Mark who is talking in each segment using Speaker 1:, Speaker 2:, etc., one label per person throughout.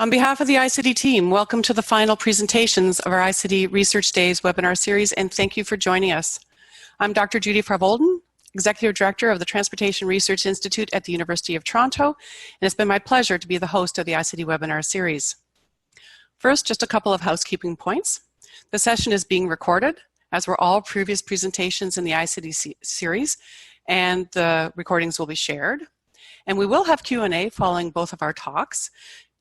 Speaker 1: On behalf of the iCity team, welcome to the final presentations of our iCity Research Days webinar series, and thank you for joining us. I'm Dr. Judy Farvolden, Executive Director of the Transportation Research Institute at the University of Toronto, and it's been my pleasure to be the host of the iCity webinar series. First, just a couple of housekeeping points. The session is being recorded, as were all previous presentations in the iCity series, and the recordings will be shared. And we will have Q&A following both of our talks.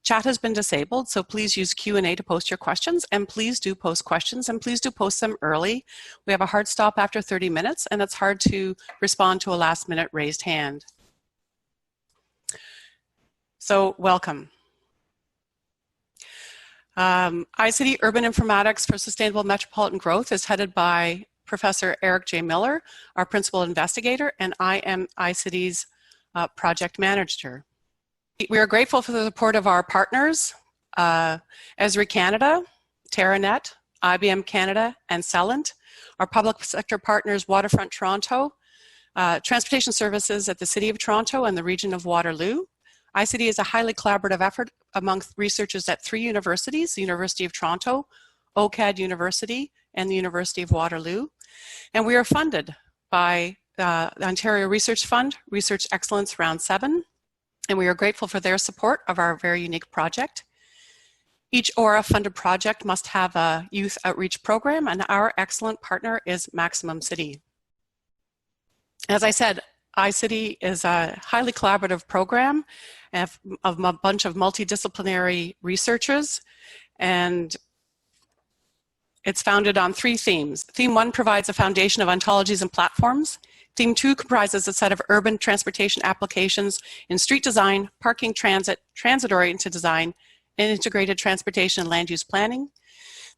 Speaker 1: Chat has been disabled, so please use Q&A to post your questions, and please do post questions, and please do post them early. We have a hard stop after 30 minutes, and it's hard to respond to a last-minute raised hand. So, welcome. iCity Urban Informatics for Sustainable Metropolitan Growth is headed by Professor Eric J. Miller, our Principal Investigator, and I am iCity's Project Manager. We are grateful for the support of our partners, Esri Canada, TerraNet, IBM Canada, and Celent, our public sector partners, Waterfront Toronto, Transportation Services at the City of Toronto and the region of Waterloo. iCity is a highly collaborative effort amongst researchers at 3 universities, the University of Toronto, OCAD University, and the University of Waterloo. And we are funded by the Ontario Research Fund, Research Excellence Round 7. And we are grateful for their support of our very unique project. Each ORA-funded project must have a youth outreach program, and our excellent partner is Maximum City. As I said, iCity is a highly collaborative program of a bunch of multidisciplinary researchers, and it's founded on 3 themes. Theme 1 provides a foundation of ontologies and platforms. Theme 2 comprises a set of urban transportation applications in street design, parking, transit-oriented design, and integrated transportation and land use planning.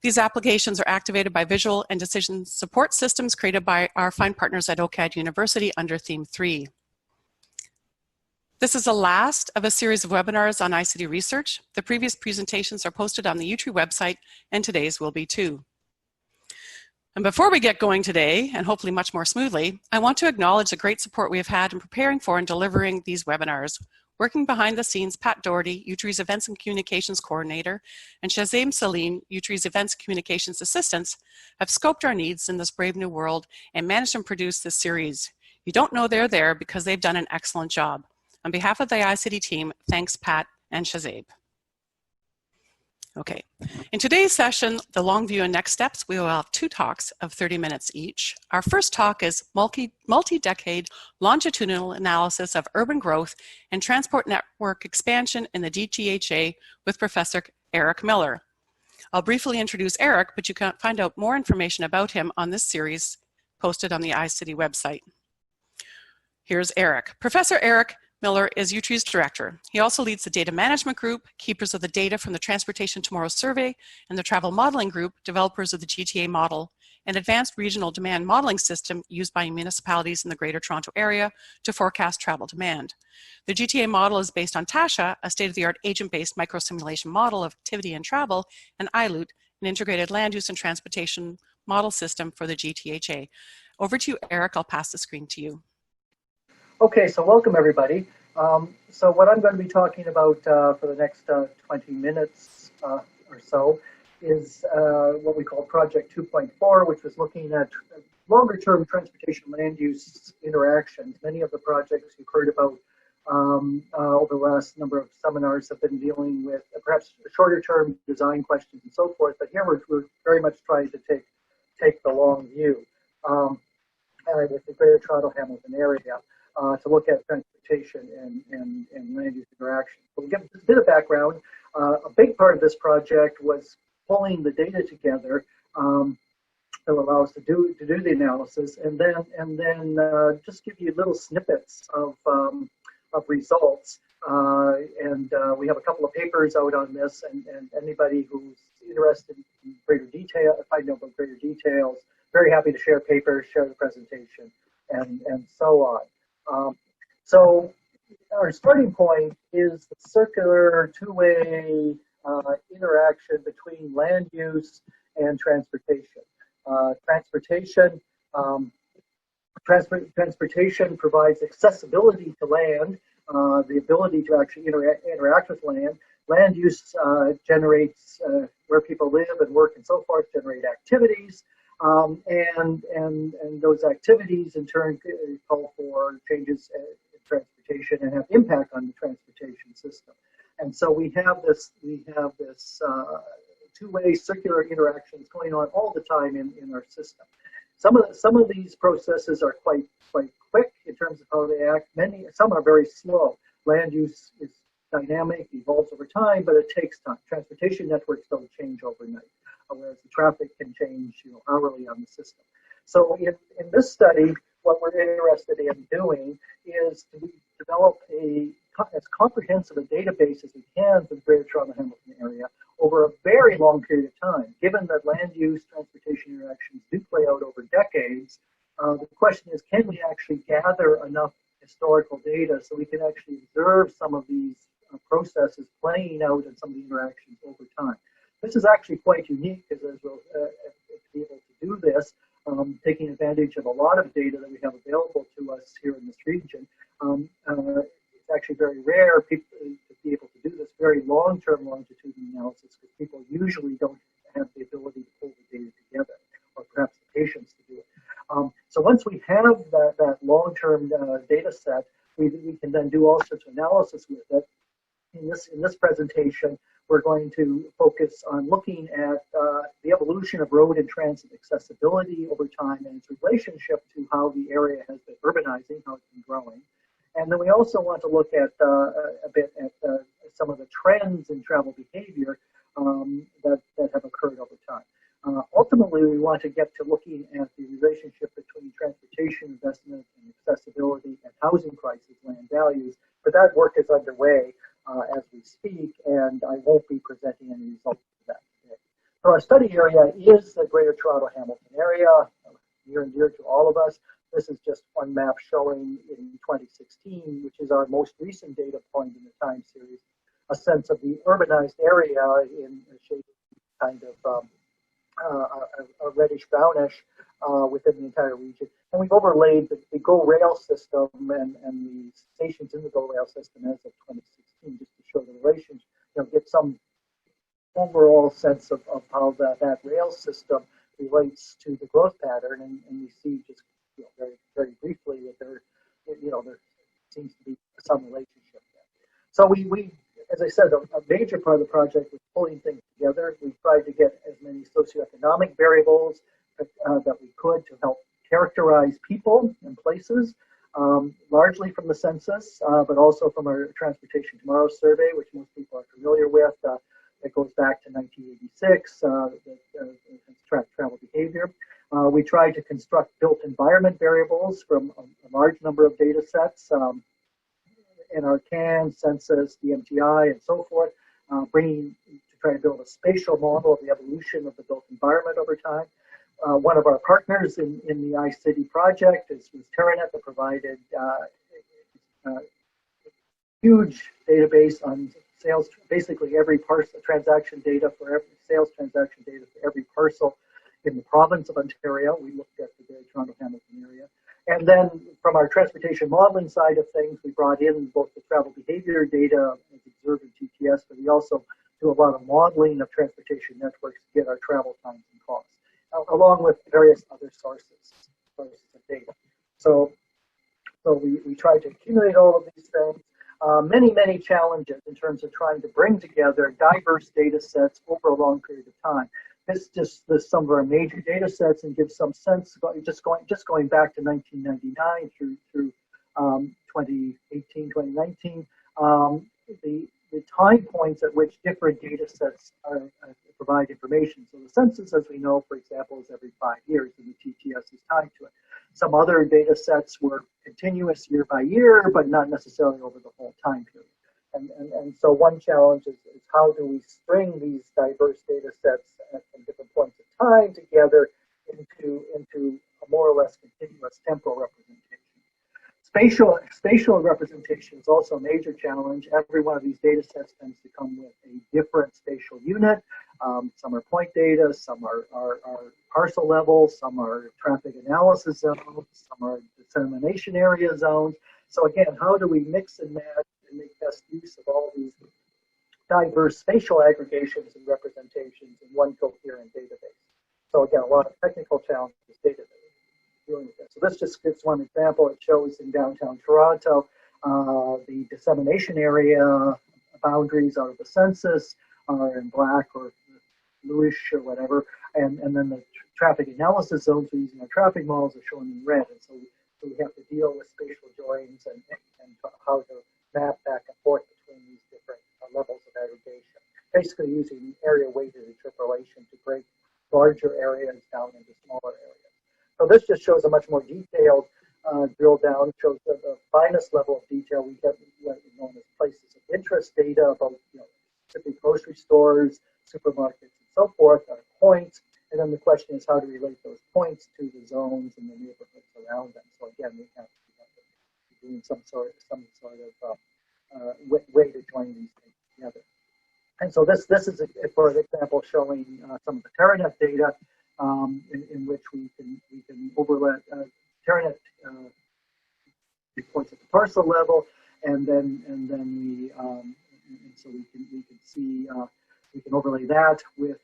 Speaker 1: These applications are activated by visual and decision support systems created by our fine partners at OCAD University under Theme 3. This is the last of a series of webinars on iCity Research. The previous presentations are posted on the YouTube website, and today's will be too. And before we get going today, and hopefully much more smoothly, I want to acknowledge the great support we have had in preparing for and delivering these webinars. Working behind the scenes, Pat Doherty, U-Tree's Events and Communications Coordinator, and Shazim Salim, U-Tree's Events and Communications Assistants, have scoped our needs in this brave new world and managed to produce this series. You don't know they're there because they've done an excellent job. On behalf of the iCity team, thanks Pat and Shazib. Okay, in today's session, the long view and next steps, we will have 2 talks of 30 minutes each. Our first talk is multi-decade longitudinal analysis of urban growth and transport network expansion in the GTHA with Professor Eric Miller. I'll briefly introduce Eric, but you can find out more information about him on this series posted on the iCity website. Here's Eric. Professor Eric Miller is U-Tree's director. He also leads the data management group, keepers of the data from the Transportation Tomorrow Survey, and the travel modeling group, developers of the GTA model, an advanced regional demand modeling system used by municipalities in the Greater Toronto Area to forecast travel demand. The GTA model is based on TASHA, a state-of-the-art agent-based microsimulation model of activity and travel, and iLoot, an integrated land use and transportation model system for the GTHA. Over to you, Eric. I'll pass the screen to you.
Speaker 2: Okay, so welcome everybody. So what I'm going to be talking about for the next 20 minutes or so is what we call Project 2.4, which was looking at longer-term transportation land use interactions. Many of the projects you've heard about over the last number of seminars have been dealing with perhaps shorter-term design questions and so forth, but here we're very much trying to take the long view with the Greater Toronto Hamilton area. To look at transportation and land use interaction. So we'll give a bit of background. A big part of this project was pulling the data together that allow us to do the analysis, and then just give you little snippets of results. We have a couple of papers out on this, and anybody who's interested in greater detail, find out about greater details, very happy to share papers, share the presentation, and so on. So our starting point is the circular two-way interaction between land use and transportation. Transportation provides accessibility to land, the ability to actually interact with land, land use generates where people live and work and so forth, generate activities. And those activities in turn call for changes in transportation and have impact on the transportation system. And so we have this two-way circular interactions going on all the time in our system. Some of these processes are quite quick in terms of how they act. Some are very slow. Land use is dynamic, evolves over time, but it takes time. Transportation networks don't change overnight, whereas the traffic can change, hourly on the system. So in this study, what we're interested in doing is to develop as comprehensive a database as we can for the Greater Toronto Hamilton area over a very long period of time. Given that land use transportation interactions do play out over decades, the question is, can we actually gather enough historical data so we can actually observe some of these processes playing out in some of the interactions over time? This is actually quite unique, because as we'll be able to do this, taking advantage of a lot of data that we have available to us here in this region. It's actually very rare to be able to do this very long-term longitudinal analysis, because people usually don't have the ability to pull the data together, or perhaps the patience to do it. So once we have that long-term data set, we can then do all sorts of analysis with it. In this presentation, we're going to focus on looking at the evolution of road and transit accessibility over time and its relationship to how the area has been urbanizing, how it's been growing. And then we also want to look at a bit at some of the trends in travel behavior that have occurred over time. Ultimately, we want to get to looking at the relationship between transportation investment and accessibility and housing prices, land values. But that work is underway as we speak, and I won't be presenting any results of that today. So our study area is the Greater Toronto Hamilton area, near and dear to all of us. This is just one map showing in 2016, which is our most recent data point in the time series, a sense of the urbanized area in a shape kind of a reddish brownish within the entire region. And we've overlaid the GO rail system and the stations in the GO rail system as of 2016, just to show the relations, get some overall sense of how that rail system relates to the growth pattern. And we see just very, very briefly that there seems to be some relationship there. So we as I said, a major part of the project was pulling things together. We tried to get as many socioeconomic variables that we could to help characterize people and places, largely from the census, but also from our Transportation Tomorrow survey, which most people are familiar with. It goes back to 1986, tracked travel behavior. We tried to construct built environment variables from a large number of data sets, NRCan, census, the MTI, and so forth, to try to build a spatial model of the evolution of the built environment over time. One of our partners in the iCity project was Terranet, that provided a huge database on sales, basically every parcel transaction data for every sales transaction data for every parcel in the province of Ontario. We looked at the Greater Toronto Hamilton area. And then from our transportation modeling side of things, we brought in both the travel behavior data as observed in GTS, but we also do a lot of modeling of transportation networks to get our travel times and costs, along with various other sources of data. So we try to accumulate all of these things. Many challenges in terms of trying to bring together diverse data sets over a long period of time. This just lists some of our major data sets and gives some sense, just going back to 1999 through 2018, 2019, the time points at which different data sets provide information. So the census, as we know, for example, is every 5 years, and the TTS is tied to it. Some other data sets were continuous year by year, but not necessarily over the whole time period. And so one challenge is how do we string these diverse data sets at different points of time together into a more or less continuous temporal representation. Spatial representation is also a major challenge. Every one of these data sets tends to come with a different spatial unit. Some are point data, some are parcel level, some are traffic analysis zones, some are dissemination area zones. So again, how do we mix and match and make best use of all diverse spatial aggregations and representations in one coherent database. So again, a lot of technical challenges dealing with this. So this just gives one example. It shows in downtown Toronto the dissemination area boundaries out of the census are in black or bluish or whatever, and then the traffic analysis zones we're using our traffic models are shown in red. And so we have to deal with spatial joins and how to map back and forth between these different levels of aggregation. Basically using area-weighted interpolation to break larger areas down into smaller areas. So this just shows a much more detailed drill down, shows the finest level of detail. We get what is known as places of interest data about, specific grocery stores, supermarkets, and so forth, our points. And then the question is how to relate those points to the zones and the neighborhoods around them. So again, we have to be doing some sort of way to join these things together. And so this is, for example, showing some of the Terranet data in which we can overlay Terranet reports at the parcel level, and then we so we can see we can overlay that with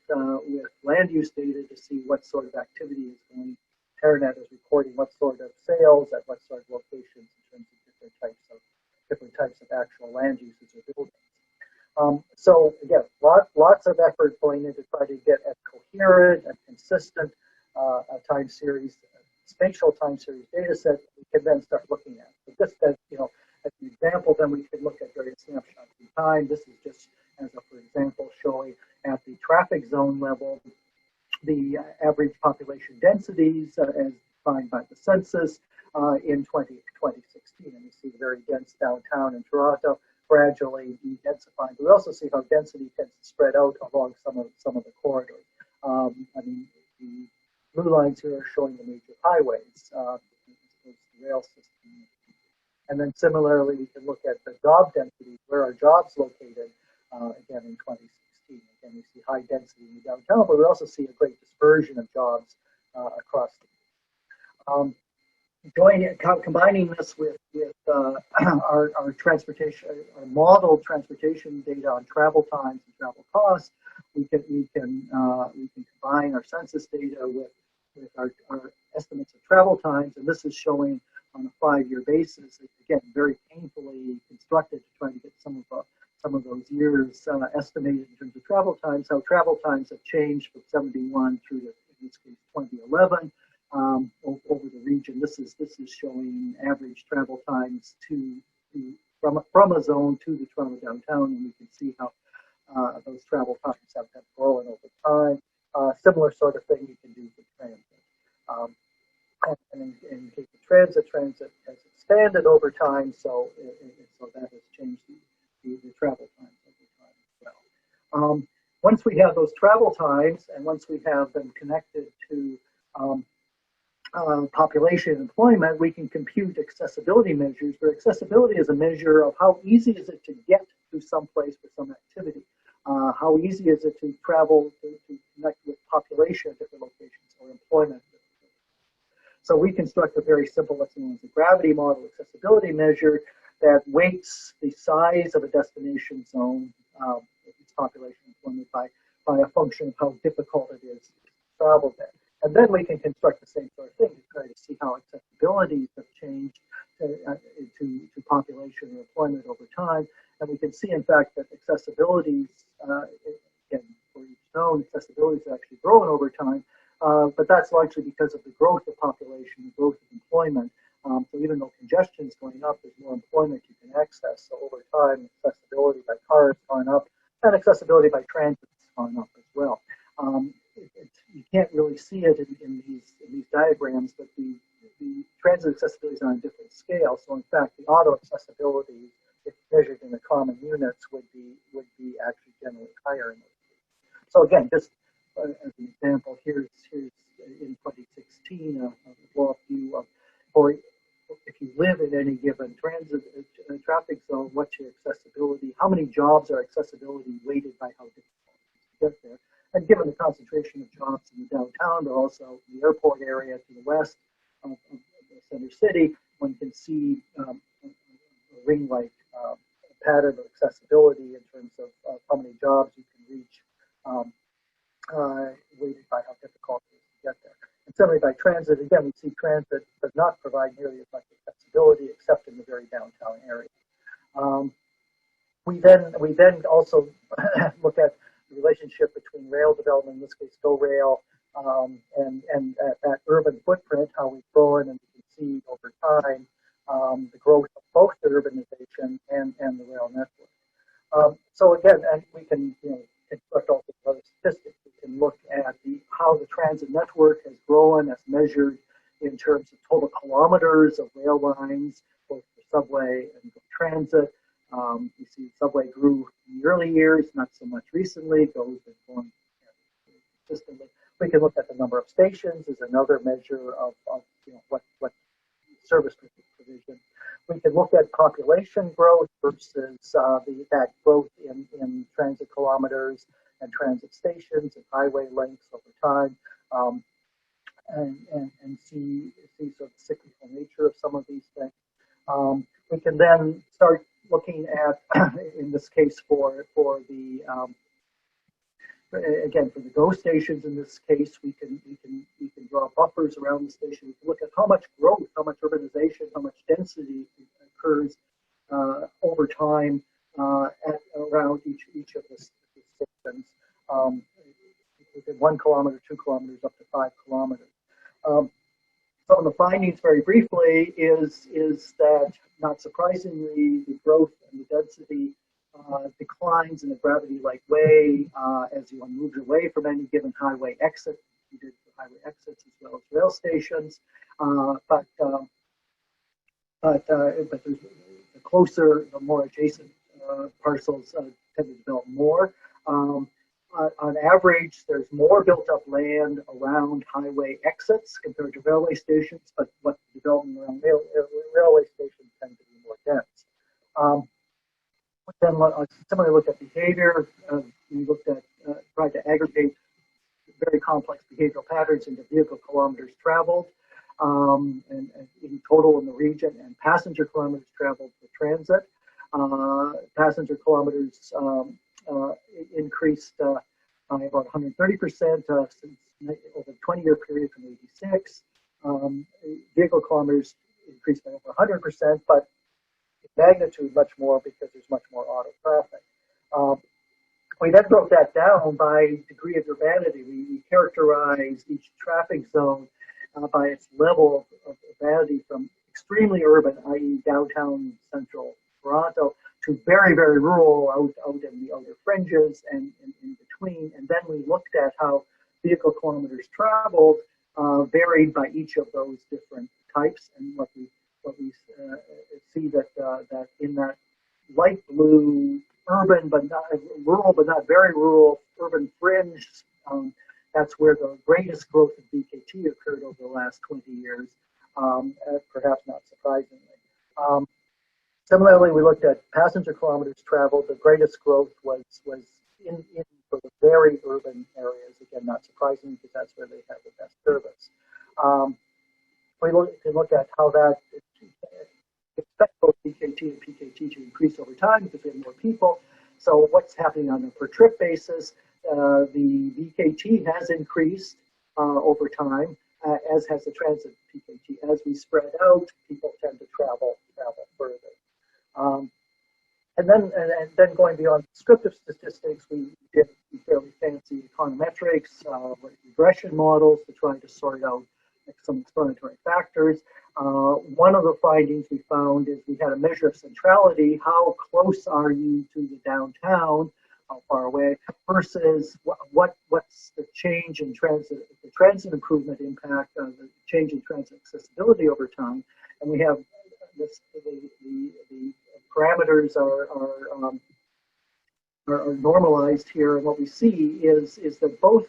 Speaker 2: land use data to see what sort of activity is going. Terranet is recording what sort of sales at what sort of locations in terms of different types of actual land uses or buildings. So again, lots of effort going into try to get a coherent and consistent time series, spatial time series data set we can then start looking at. So just as as an example, then we can look at various snapshots in time. This is just as a, for example, showing at the traffic zone level the average population densities as defined by the census in 2016. And you see the very dense downtown in Toronto gradually de-densifying. But we also see how density tends to spread out along some of the corridors. The blue lines here are showing the major highways, the rail system. And then similarly, we can look at the job density, where are jobs located, again in 2016. Again, we see high density in the downtown, but we also see a great dispersion of jobs across the combining this with our transportation, our modeled transportation data on travel times and travel costs, we can combine our census data with our estimates of travel times, and this is showing on a 5-year basis. Again, very painfully constructed to try to get some of those years estimated in terms of travel times. How travel times have changed from 71 through to, in this case, 2011. Over the region, this is showing average travel times from a zone to the Toronto downtown, and we can see how those travel times have grown over time. Similar sort of thing you can do for transit. And in case of transit has expanded over time, so that has changed the travel times over time as well. Once we have those travel times, and once we have them connected to population and employment, we can compute accessibility measures, where accessibility is a measure of how easy is it to get to some place for some activity. How easy is it to travel to connect with population at different locations or employment. So we construct a very simple, what's known as a gravity model accessibility measure that weights the size of a destination zone, its population employment by a function of how difficult it is to travel there. And then we can construct the same sort of thing to try to see how accessibilities have changed to population or employment over time. And we can see, in fact, that accessibilities, again, for each zone, accessibilities have actually grown over time. But that's largely because of the growth of population, the growth of employment. So even though congestion is going up, there's more employment you can access. So over time, accessibility by car has gone up, and accessibility by transit has gone up as well. You can't really see it in these diagrams, but the transit accessibility is on a different scale. So in fact, the auto accessibility, if measured in the common units, would be actually generally higher in those cases. So again, just as an example, here's in 2016 a blow-up view of, or if you live in any given transit traffic zone, what's your accessibility? How many jobs are accessibility weighted by how difficult it is to get there? And given the concentration of jobs in the downtown, but also the airport area to the west of the center city, one can see a ring-like pattern of accessibility in terms of how many jobs you can reach, weighted by how difficult it is to get there. And similarly by transit, again, we see transit does not provide nearly as much accessibility except in the very downtown area. We then also look at the relationship between rail development, in this case GO Rail, and that urban footprint, how we've grown, and we can see over time the growth of both the urbanization and the rail network. So again, and we can construct also other statistics. We can look at how the transit network has grown as measured in terms of total kilometers of rail lines, both for subway and for transit. You see subway grew in the early years, not so much recently. GO has grown consistently. We can look at the number of stations as another measure of what service provision. We can look at population growth versus that growth in transit kilometers and transit stations and highway lengths over time, and see sort of the cyclical nature of some of these things. We can then start looking at, in this case, for the again, for the GO stations, in this case, we can draw buffers around the station. We can look at how much growth, how much urbanization, how much density occurs over time around each of the stations, within 1 kilometer, 2 kilometers, up to 5 kilometers. Some of the findings, very briefly, is that, not surprisingly, the growth and the density declines in a gravity-like way as one moves away from any given highway exit. We did the highway exits as well as rail stations, but there's the closer, the more adjacent parcels tend to develop more. On average, there's more built-up land around highway exits compared to railway stations, but what development around railway stations tend to be more dense. Then similarly look at behavior. We looked at, tried to aggregate very complex behavioral patterns into vehicle kilometers traveled, and in total in the region, and passenger kilometers traveled for transit. Passenger kilometers increased by about 130% since over a 20-year period from '86. Vehicle kilometers increased by over 100%, but magnitude much more because there's much more auto traffic. We then broke that down by degree of urbanity. We characterized each traffic zone by its level of urbanity, from extremely urban, i.e. downtown central Toronto, to very, very rural out in the outer fringes and in between. And then we looked at how vehicle kilometers traveled varied by each of those different types, and what we see that in that light blue urban but not rural but not very rural urban fringe, that's where the greatest growth of VKT occurred over the last 20 years, perhaps not surprisingly. Similarly, we looked at passenger kilometers traveled. The greatest growth was in for the very urban areas. Again, not surprising because that's where they have the best service. We can look at how that expect both VKT and PKT to increase over time because we have more people. So what's happening on a per trip basis? The VKT has increased over time, as has the transit PKT. As we spread out, people tend to travel further. And then going beyond descriptive statistics, we did fairly fancy econometrics, regression models to try to sort out some explanatory factors. One of the findings we found is we had a measure of centrality. How close are you to the downtown? How far away? Versus what's the change in transit, the transit improvement impact, the change in transit accessibility over time. And we have this, the parameters are normalized here, and what we see is that both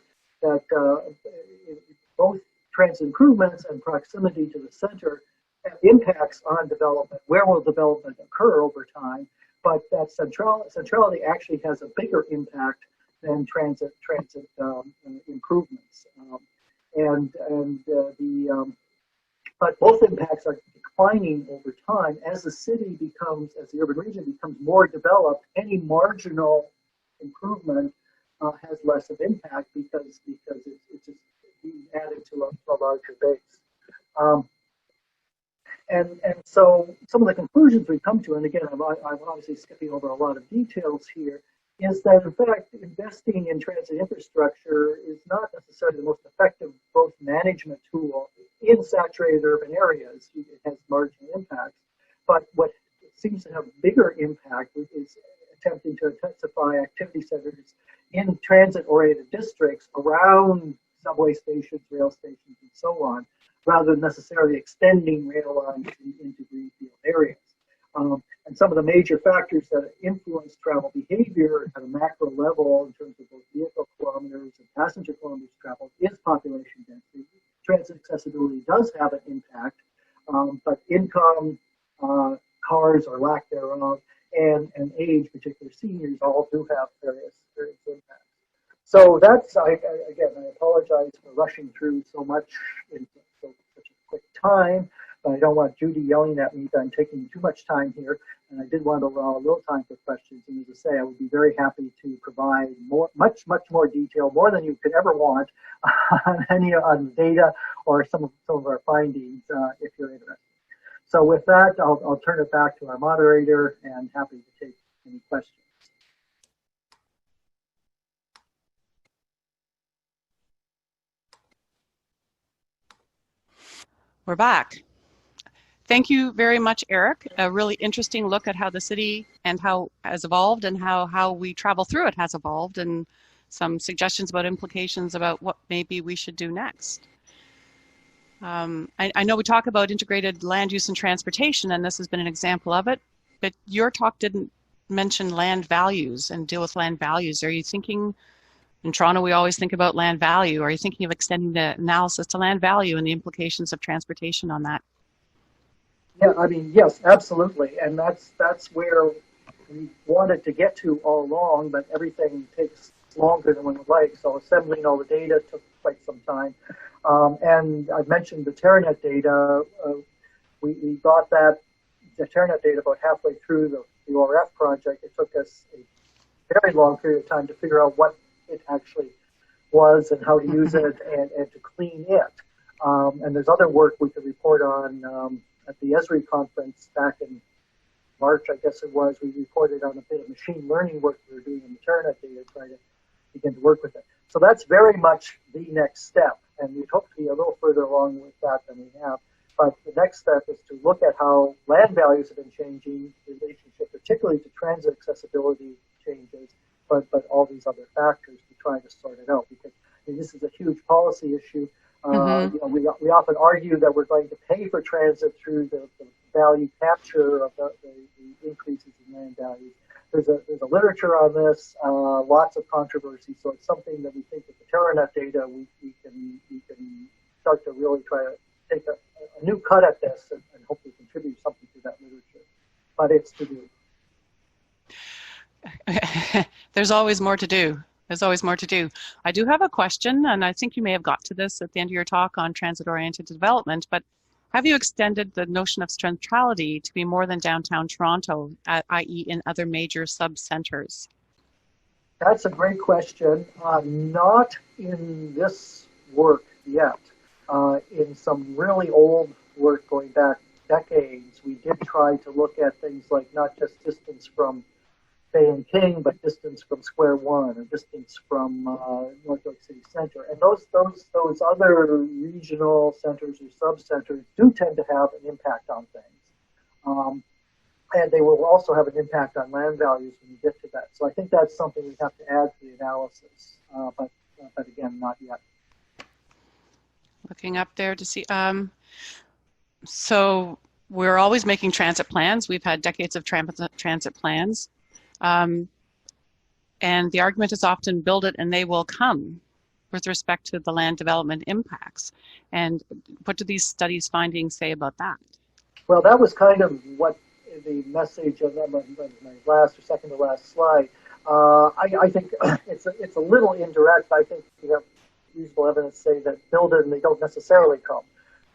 Speaker 2: transit improvements and proximity to the center have impacts on development. Where will development occur over time? But that centrality actually has a bigger impact than transit improvements. But both impacts are declining over time as the city becomes, as the urban region becomes more developed. Any marginal improvement has less of impact because it's just being added to a larger base. And so some of the conclusions we come to, and again, I'm obviously skipping over a lot of details here, is that in fact investing in transit infrastructure is not necessarily the most effective growth management tool in saturated urban areas. It has marginal impacts, but what seems to have bigger impact is attempting to intensify activity centers in transit-oriented districts around subway stations, rail stations, and so on, rather than necessarily extending rail lines into greenfield areas. And some of the major factors that influence travel behavior at a macro level in terms of both vehicle kilometers and passenger kilometers traveled is population density. Transit accessibility does have an impact, but income, cars or lack thereof, and age, particularly seniors, all do have various impacts. So that's, again, I apologize for rushing through so much in such a quick time, but I don't want Judy yelling at me that I'm taking too much time here, and I did want to allow a little time for questions. And as I say, I would be very happy to provide much more detail, more than you could ever want, on data or some of our findings, if you're interested. So with that, I'll turn it back to our moderator, and happy to take any questions.
Speaker 1: We're back. Thank you very much, Eric. A really interesting look at how the city and how has evolved and how we travel through it has evolved, and some suggestions about implications about what maybe we should do next. I know we talk about integrated land use and transportation, and this has been an example of it, but your talk didn't mention land values and deal with land values. Are you thinking, in Toronto we always think about land value, are you thinking of extending the analysis to land value and the implications of transportation on that?
Speaker 2: Yeah, I mean, yes, absolutely, and that's where we wanted to get to all along, but everything takes longer than we would like. So assembling all the data took quite some time. And I mentioned the TerraNet data. We got the TerraNet data about halfway through the ORF project. It took us a very long period of time to figure out what it actually was and how to use it and to clean it. And there's other work we could report on at the ESRI conference back in March, I guess it was. We reported on a bit of machine learning work we were doing in the TerraNet data, trying to begin to work with it. So that's very much the next step, and we'd hope to be a little further along with that than we have. But the next step is to look at how land values have been changing in relationship, particularly to transit accessibility changes, but all these other factors to try to sort it out, because this is a huge policy issue. You know, we often argue that we're going to pay for transit through the value capture of the increases in land values. There's a literature on this, lots of controversy. So it's something that we think with the TerraNet data we can start to really try to take a new cut at this and hopefully contribute something to that literature. But it's to do.
Speaker 1: There's always more to do. There's always more to do. I do have a question, and I think you may have got to this at the end of your talk on transit-oriented development, but have you extended the notion of centrality to be more than downtown Toronto, i.e. in other major sub-centers?
Speaker 2: That's a great question. Not in this work yet. In some really old work going back decades, we did try to look at things like not just distance from Bay and King, but distance from Square One or distance from North York City Center. And those other regional centers or sub-centers do tend to have an impact on things. And they will also have an impact on land values when you get to that. So I think that's something we have to add to the analysis, but again, not yet.
Speaker 1: Looking up there to see. So we're always making transit plans. We've had decades of transit plans. And the argument is often build it and they will come with respect to the land development impacts. And what do these studies findings say about that?
Speaker 2: Well, that was kind of what the message of my last or second to last slide. I think it's a little indirect. I think we have usable evidence to say that build it and they don't necessarily come.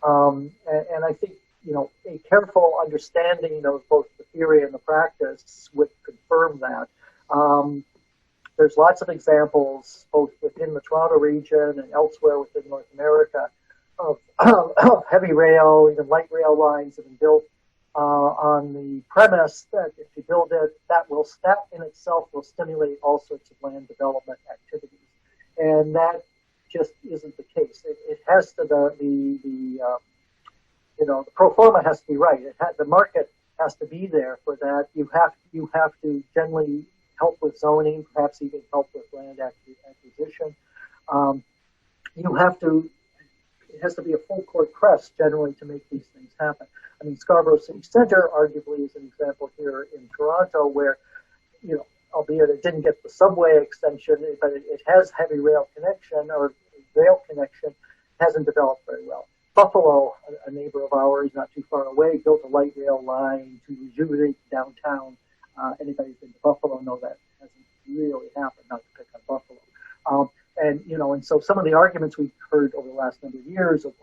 Speaker 2: And I think, you know, a careful understanding of both the theory and the practice would confirm that. there's lots of examples, both within the Toronto region and elsewhere within North America, of heavy rail, even light rail lines that have been built on the premise that if you build it, that in itself will stimulate all sorts of land development activities. And that just isn't the case. It has to, the pro forma has to be right. The market has to be there for that. You have to generally help with zoning, perhaps even help with land acquisition. It has to be a full court press generally to make these things happen. I mean, Scarborough City Centre arguably is an example here in Toronto where, albeit it didn't get the subway extension, but it has heavy rail connection or rail connection, hasn't developed very well. Buffalo, a neighbor of ours not too far away, built a light rail line to rejuvenate downtown. Anybody who's been to Buffalo know that hasn't really happened, not to pick on Buffalo. And so some of the arguments we've heard over the last number of years of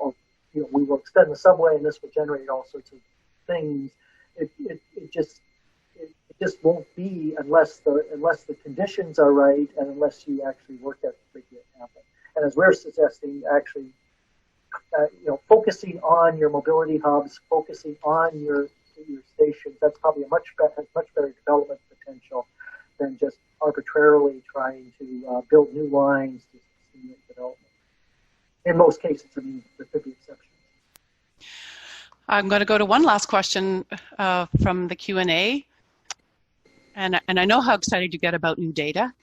Speaker 2: we will extend the subway and this will generate all sorts of things. It just won't be unless the conditions are right and unless you actually work at making it happen. And as we're suggesting, actually, focusing on your mobility hubs, focusing on your stations, that's probably has much better development potential than just arbitrarily trying to build new lines to stimulate development. In most cases, I mean, there could be exceptions.
Speaker 1: I'm going to go to one last question from the Q&A. And I know how excited you get about new data.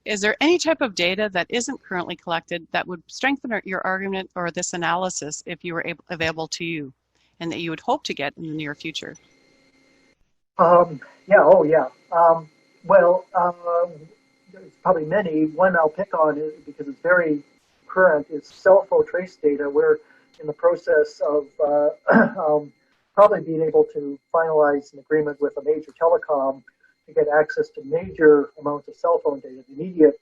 Speaker 1: Is there any type of data that isn't currently collected that would strengthen your argument or this analysis if you were available to you and that you would hope to get in the near future?
Speaker 2: There's probably many. One I'll pick on it because it's very current is cell phone trace data. We're in the process of probably being able to finalize an agreement with a major telecom to get access to major amounts of cell phone data. The immediate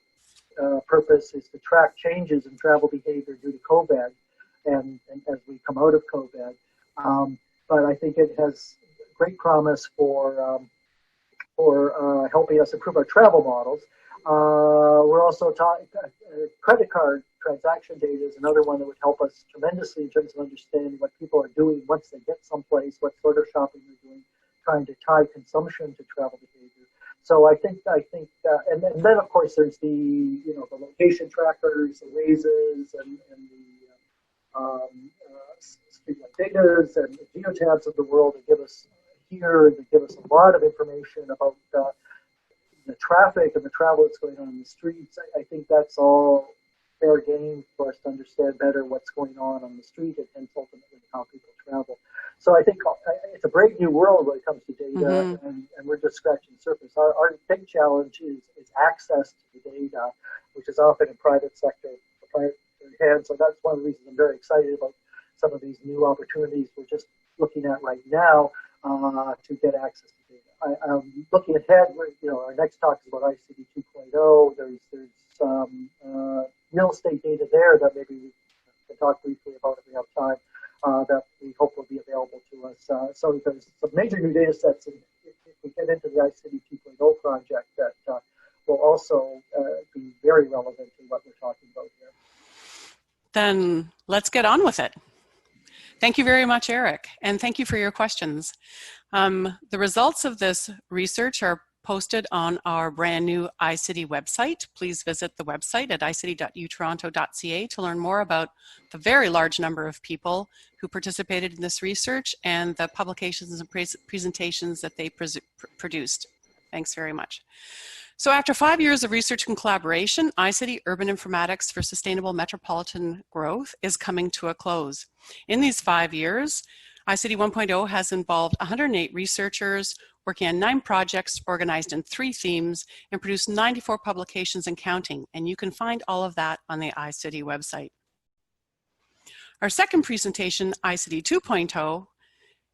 Speaker 2: purpose is to track changes in travel behavior due to COVID and as we come out of COVID. But I think it has great promise for helping us improve our travel models. We're also talking credit card transaction data is another one that would help us tremendously in terms of understanding what people are doing once they get someplace, what sort of shopping they're doing, trying to tie consumption to travel behavior. So I think, and then of course there's the location trackers, the Wazes, and the streetlight datas and the geotabs of the world that give us a lot of information about the traffic and the travel that's going on in the streets. I think that's all fair game for us to understand better what's going on the street and ultimately how people travel. So I think it's a brave new world when it comes to data, and we're just scratching the surface. Our big challenge is access to the data, which is often in private sector hands. So that's one of the reasons I'm very excited about some of these new opportunities we're just looking at right now to get access to data. I'm looking ahead. Our next talk is about iCity 2.0. There's some real estate data there that maybe we can talk briefly about if we have time. That we hope will be available to us. So there's some major new data sets, and if we get into the iCity 2.0 project, that will also be very relevant to what we're talking about here.
Speaker 1: Then let's get on with it. Thank you very much, Eric, and thank you for your questions. The results of this research are posted on our brand new iCity website. Please visit the website at iCity.utoronto.ca to learn more about the very large number of people who participated in this research and the publications and presentations that they produced. Thanks very much. So after 5 years of research and collaboration, iCity Urban Informatics for Sustainable Metropolitan Growth is coming to a close. In these 5 years, iCity 1.0 has involved 108 researchers working on 9 projects organized in 3 themes and produced 94 publications and counting. And you can find all of that on the iCity website. Our second presentation, iCity 2.0,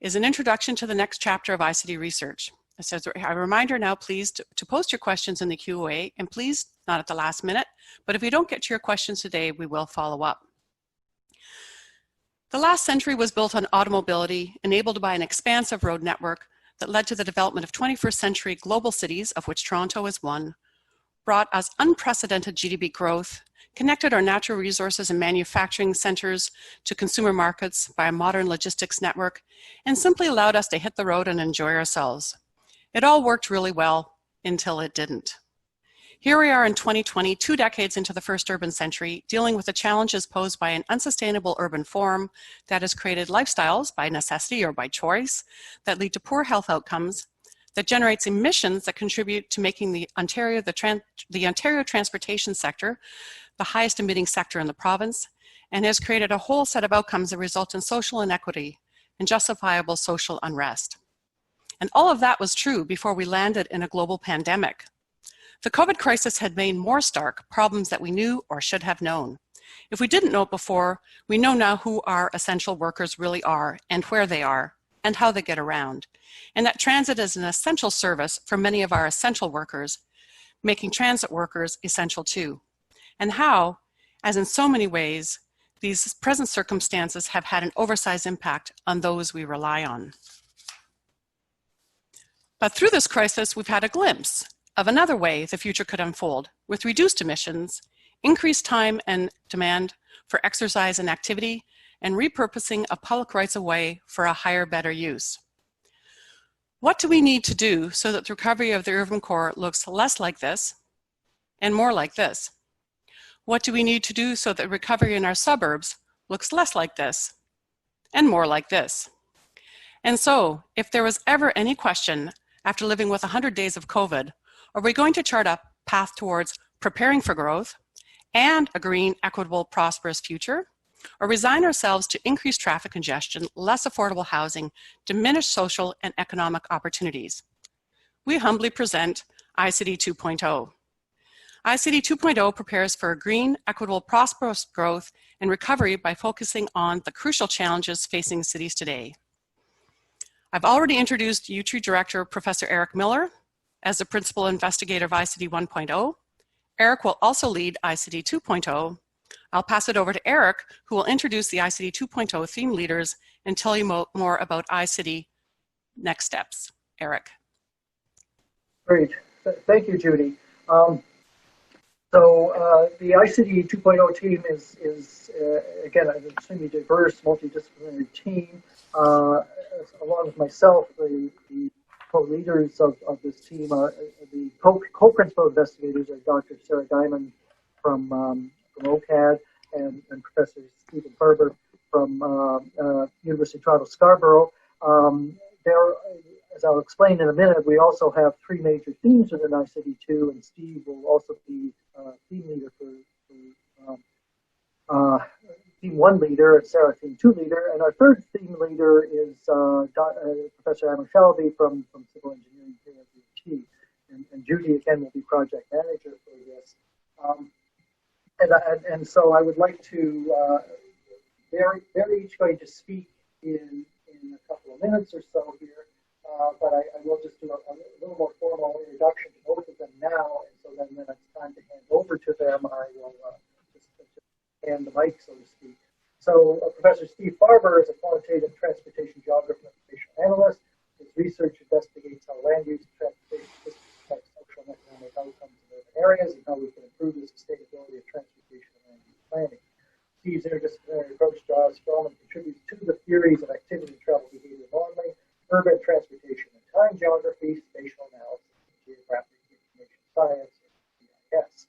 Speaker 1: is an introduction to the next chapter of iCity research. So a reminder now, please, to post your questions in the Q&A, and please, not at the last minute, but if you don't get to your questions today, we will follow up. The last century was built on automobility, enabled by an expansive road network that led to the development of 21st century global cities, of which Toronto is one, brought us unprecedented GDP growth, connected our natural resources and manufacturing centers to consumer markets by a modern logistics network, and simply allowed us to hit the road and enjoy ourselves. It all worked really well until it didn't. Here we are in 2020, 2 decades into the first urban century, dealing with the challenges posed by an unsustainable urban form that has created lifestyles by necessity or by choice that lead to poor health outcomes, that generates emissions that contribute to making the Ontario transportation sector the highest emitting sector in the province, and has created a whole set of outcomes that result in social inequity and justifiable social unrest. And all of that was true before we landed in a global pandemic. The COVID crisis had made more stark problems that we knew or should have known. If we didn't know it before, we know now who our essential workers really are and where they are and how they get around. And that transit is an essential service for many of our essential workers, making transit workers essential too. And how, as in so many ways, these present circumstances have had an oversized impact on those we rely on. But through this crisis, we've had a glimpse of another way the future could unfold, with reduced emissions, increased time and demand for exercise and activity, and repurposing of public rights of way for a higher, better use. What do we need to do so that the recovery of the urban core looks less like this and more like this? What do we need to do so that recovery in our suburbs looks less like this and more like this? And so, if there was ever any question after living with 100 days of COVID, are we going to chart a path towards preparing for growth and a green, equitable, prosperous future, or resign ourselves to increased traffic congestion, less affordable housing, diminished social and economic opportunities? We humbly present iCity 2.0. iCity 2.0 prepares for a green, equitable, prosperous growth and recovery by focusing on the crucial challenges facing cities today. I've already introduced U-Tree Director Professor Eric Miller as the Principal Investigator of iCity 1.0. Eric will also lead iCity 2.0. I'll pass it over to Eric, who will introduce the iCity 2.0 theme leaders and tell you more about iCity next steps. Eric.
Speaker 2: Great. Thank you, Judy. The iCity 2.0 team is again, an extremely diverse, multidisciplinary team. Along with myself, the co-leaders of this team are the co-principal investigators are Dr. Sara from OCAD and Professor Stephen Farber from University of Toronto Scarborough. As I'll explain in a minute, we also have 3 major themes within iCity 2, and Steve will also be theme leader for Theme 1 leader, and Sara Theme 2 leader, and our 3rd theme leader is Professor Amer Shalaby from Civil Engineering here at UT, and Judy again will be project manager for this. And so I would like to, they're each going to speak in a couple of minutes or so here, but I will just do a little more formal introduction to both of them now, and so then when it's time to hand over to them, I will just hand the mic, so to speak. So Professor Steve Farber is a quantitative transportation geographer and information analyst. His research investigates how land use and transportation systems affect social and economic outcomes in urban areas and how we can improve the sustainability of transportation and land use planning. Steve's interdisciplinary approach draws from and contributes to the theories of activity and travel behavior modeling, urban transportation and time geography, spatial analysis, and geographic information science, or GIS.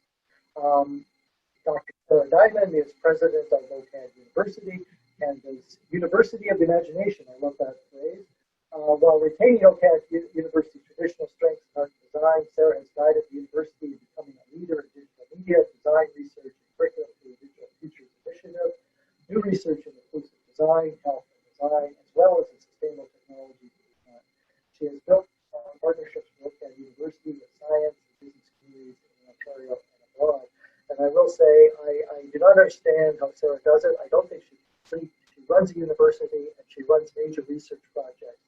Speaker 2: Dr. Sara Diamond is president of OCAD University and is University of the Imagination. I love that phrase. While retaining OCAD University's traditional strengths in art and design, Sara has guided the university in becoming a leader in digital media, design research, and curriculum through the Digital Futures Initiative, new research in inclusive design, health and design, as well as in sustainable technology. She has built partnerships with OCAD University with science and business communities in Ontario and abroad. And I will say, I do not understand how Sara does it. I don't think she runs a university and she runs major research projects.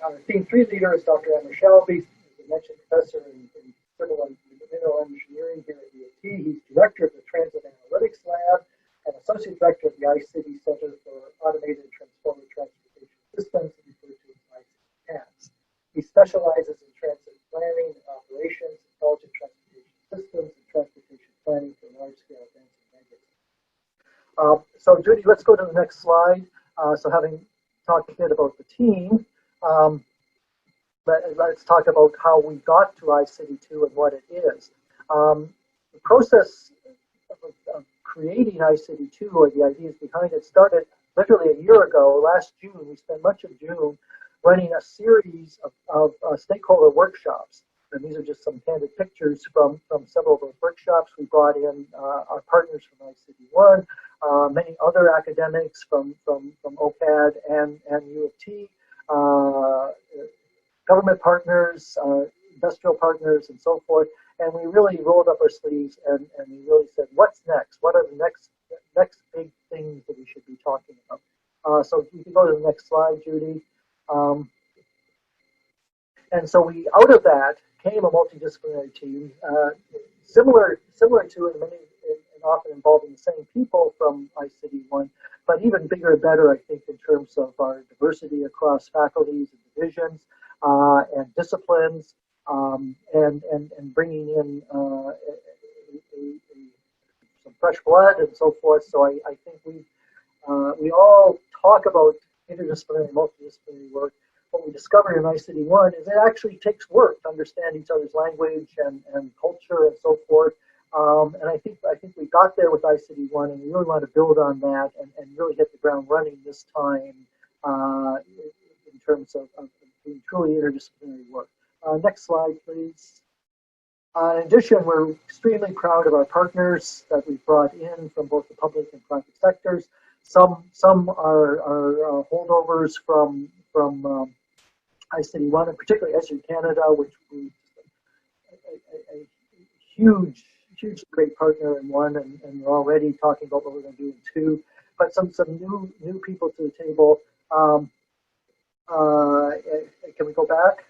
Speaker 2: Our Theme 3 leader is Dr. Amer Shalaby, as I mentioned, professor in civil and mineral engineering here at UT. He's director of the Transit Analytics Lab and associate director of the iCity Center for Automated and Transformative Transportation Systems, referred to as iCity CATS. He specializes So Judy, let's go to the next slide. So having talked a bit about the team, let's talk about how we got to iCity 2 and what it is. The process of creating iCity 2, or the ideas behind it, started literally a year ago. Last June, we spent much of June running a series of stakeholder workshops. And these are just some candid pictures from several of those workshops. We brought in our partners from iCity 1, many other academics from OCAD and U of T, government partners, industrial partners, and so forth. And we really rolled up our sleeves and we really said, what's next? What are the next big things that we should be talking about? So you can go to the next slide, Judy. And so out of that came a multidisciplinary team, similar to and often involving the same people from iCity 1, but even bigger and better, I think, in terms of our diversity across faculties and divisions and disciplines, and bringing in some fresh blood and so forth. So I think we all talk about interdisciplinary, multidisciplinary work. What we discovered in iCity 1 is it actually takes work to understand each other's language and culture and so forth. And I think we got there with iCity 1, and we really want to build on that and really hit the ground running this time in terms of doing truly interdisciplinary work. Next slide, please. In addition, we're extremely proud of our partners that we've brought in from both the public and private sectors. Some are holdovers from iCity 1, and particularly SU Canada, which we a huge great partner in 1, and we're already talking about what we're going to do in 2. But some new people to the table. Can we go back?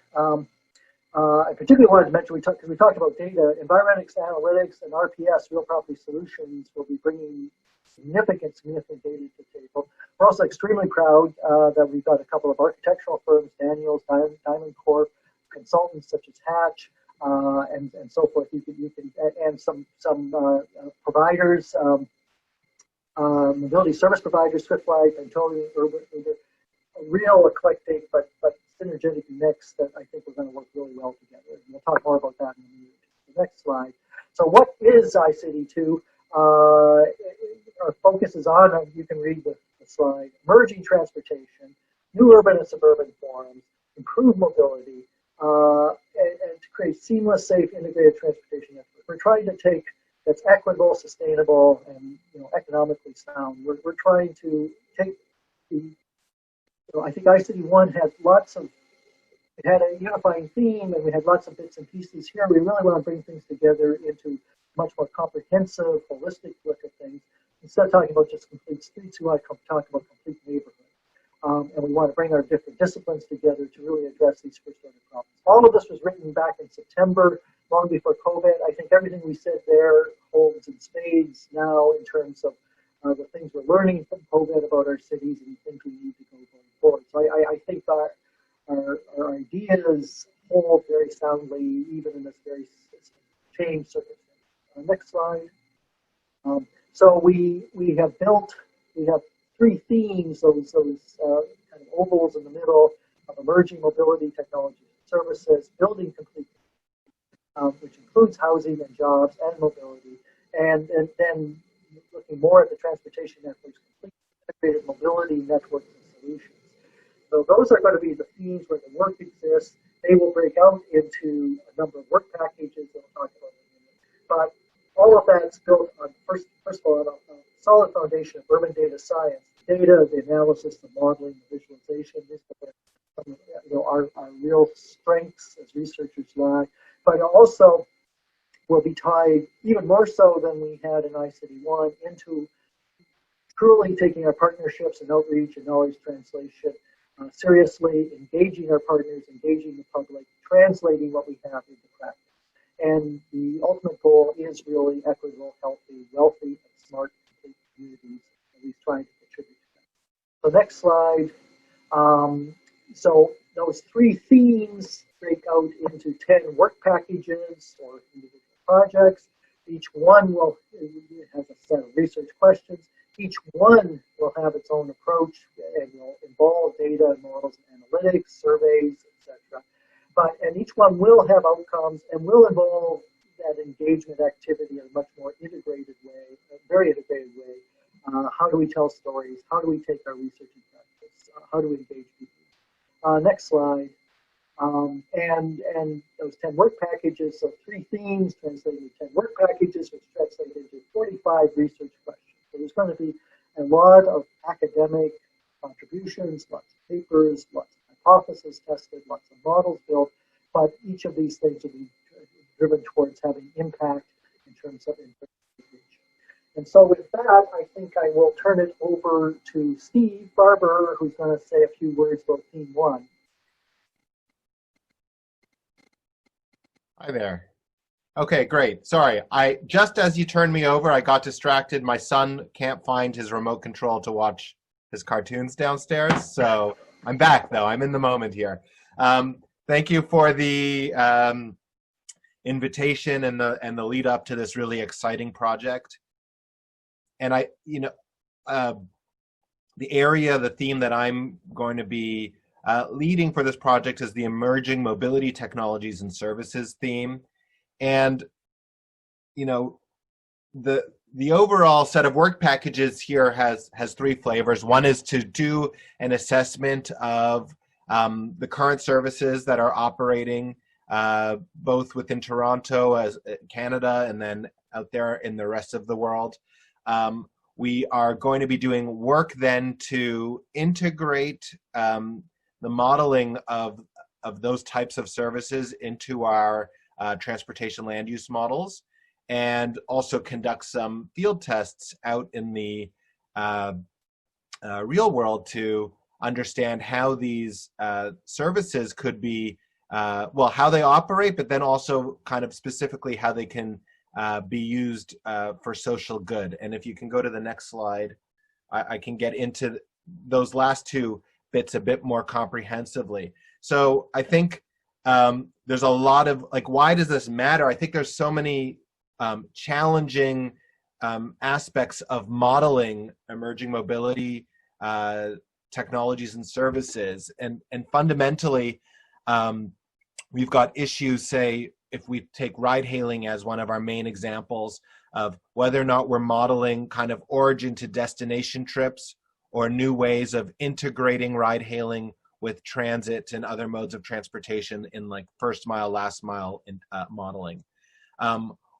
Speaker 2: I particularly wanted to mention, because we talked about data, Informatics Analytics and RPS, Real Property Solutions, will be bringing significant data to the table. We're also extremely proud that we've got a couple of architectural firms, Daniels, Diamond Corp, consultants such as Hatch, and so forth. You can and some providers, mobility service providers, SwiftLife, and Totally Urban, a real eclectic but synergetic mix that I think we're going to work really well together. And we'll talk more about that in a minute. The next slide. So what is iCity 2? Our focus is on, you can read the slide, emerging transportation, new urban and suburban forums, improved mobility, and to create seamless, safe, integrated transportation network. We're trying to take that's equitable, sustainable, and economically sound. We're trying to take the, I think iCity 1 had it had a unifying theme, and we had lots of bits and pieces. Here we really want to bring things together into much more comprehensive, holistic look at things. Instead of talking about just complete streets, we want to talk about complete neighborhoods. And we want to bring our different disciplines together to really address these first-order problems. All of this was written back in September, long before COVID. I think everything we said there holds in spades now in terms of the things we're learning from COVID about our cities and things we need to go going forward. So I think our ideas hold very soundly, even in this very changed circumstance. Next slide. So we have 3 themes, those kind of ovals in the middle of emerging mobility technology and services, building complete, which includes housing and jobs and mobility, and then looking more at the transportation networks, complete integrated mobility networks and solutions. So those are going to be the themes where the work exists. They will break out into a number of work packages that we'll talk about in a minute. But all of that's built on, first of all, on a solid foundation of urban data science. Data, the analysis, the modeling, the visualization, these are our real strengths as researchers lie. But also will be tied, even more so than we had in iCity 1, into truly taking our partnerships and outreach and knowledge translation seriously, engaging our partners, engaging the public, translating what we have into practice. And the ultimate goal is really equitable, healthy, wealthy, and smart communities, at least trying to contribute to that. So next slide. So those 3 themes break out into 10 work packages or individual projects. Each one has a set of research questions. Each one will have its own approach and will involve data, models, and analytics, surveys, etc. And each one will have outcomes and will involve that engagement activity in a much more integrated way, a very integrated way. How do we tell stories? How do we take our research in practice? How do we engage people? Next slide. And those 10 work packages, so 3 themes translated into 10 work packages, which translate into 45 research questions. So there's going to be a lot of academic contributions, lots of papers, lots of hypotheses tested, lots of models built, but each of these things will be driven towards having impact in terms of reach. And so with that, I think I will turn it over to Steve Farber, who's going to say a few words about theme 1.
Speaker 3: Hi there. Okay, great. Sorry, just as you turned me over, I got distracted. My son can't find his remote control to watch his cartoons downstairs. So I'm back though. I'm in the moment here. Thank you for the invitation and the lead up to this really exciting project. And the theme that I'm going to be leading for this project is the Emerging Mobility Technologies and Services theme. And, the overall set of work packages here has 3 flavors. One is to do an assessment of the current services that are operating both within Toronto, as Canada, and then out there in the rest of the world. We are going to be doing work then to integrate the modeling of those types of services into our transportation land use models, and also conduct some field tests out in the real world to understand how these services could be, how they operate, but then also kind of specifically how they can be used for social good. And if you can go to the next slide, I can get into those last 2 bits a bit more comprehensively. So I think there's a lot of, why does this matter? I think there's so many challenging aspects of modeling emerging mobility technologies and services. And fundamentally, we've got issues, say, if we take ride hailing as one of our main examples of whether or not we're modeling kind of origin to destination trips or new ways of integrating ride hailing with transit and other modes of transportation in first mile, last mile modeling.